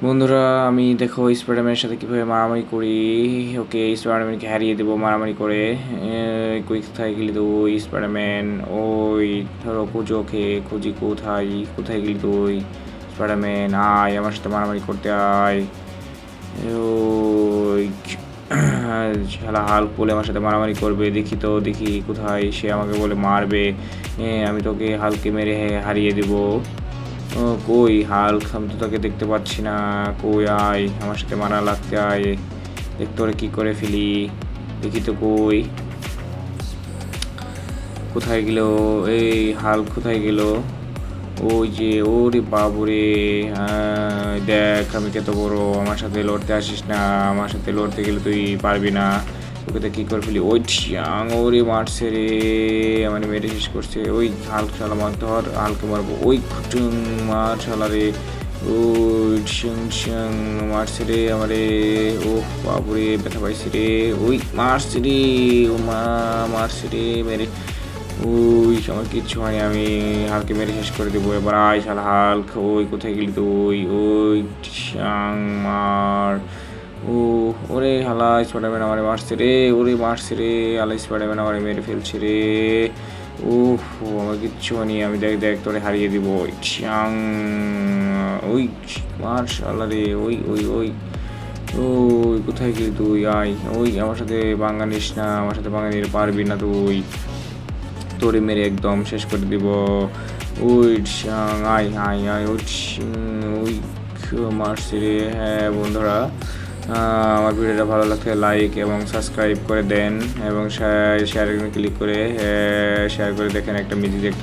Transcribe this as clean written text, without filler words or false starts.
বন্ধুরা, আমি দেখো স্পাইডারম্যানের সাথে কীভাবে মারামারি করি। ওকে, স্পাইডারম্যানকে হারিয়ে দেবো মারামারি করে। কোথায় গেলি তুই স্পাইডারম্যান? ওই ধরো খুঁজো, ওকে খুঁজি। কোথায় কোথায় গেলি তুই স্পাইডারম্যান? আয় আমার সাথে মারামারি করতে আয়। ওই শালা হাল্ক বলে আমার সাথে মারামারি করবে। দেখি তো, দেখি কোথায় সে আমাকে বলে মারবে। আমি তোকে হালকে মেরে হারিয়ে দেবো। কই হাল্ক? আমি তো তোকে দেখতে পাচ্ছি না। কই? আয় আমার সাথে মারা লাগতে আয়। দেখতে ওরে কী করে ফেলি। দেখি তো কই, কোথায় গেল এই হাল্ক? কোথায় গেল? ওই যে, ওরে বাবুরে! দেখ আমি কত বড়। আমার সাথে লড়তে আসিস না। আমার সাথে লড়তে গেলে তুই পারবি না। তোকে তো কী করে ফেলি। ওই ঠিয়াং! ওরে মারছে রে, মানে মেরে শেষ করছে। ওই হাল্ক শালা মার, ধর হালকে মারবো। ওই খুটুং মার শালা রে। ওই শিং শিং মারছে রে আমারে। ও বাবুরে, ব্যথা পাইছি রে। ওই মারছে রে, ও মা মারছে রে মেরে। ওই আমার কিচ্ছু হয়নি, আমি হালকে মেরে শেষ করে দেবো। এবার আয় শালা হাল্ক। ওই কোথায় গেলি তুই? ওই শাং মার। ও ওরে হালা স্পাইডারম্যান আমারে মারছে রে। ওরে মারছে রে, আলা স্পাইডারম্যান আমারে মেরে ফেলছে রে। ও আমার কিচ্ছু হয়নি, আমি দেখ দেখ তোরে হারিয়ে দিব। শাং ওই মার শালা রে। ওই ওই ওই ওই কোথায় গেলি তুই? আয়। ওই আমার সাথে বাঙ্গা নিস না, আমার সাথে বাঙ্গা নিতে পারবি না তুই। তোরে মেরে একদম শেষ করে দিব। ওই আয় আয় আয়। ওই মারছি রে। হ্যাঁ বন্ধুরা, আমার ভিডিওটা ভালো লাগলে লাইক এবং সাবস্ক্রাইব করে দেন এবং শেয়ার ক্লিক করে শেয়ার করে দেখেন একটা মিউজিক দেখতে।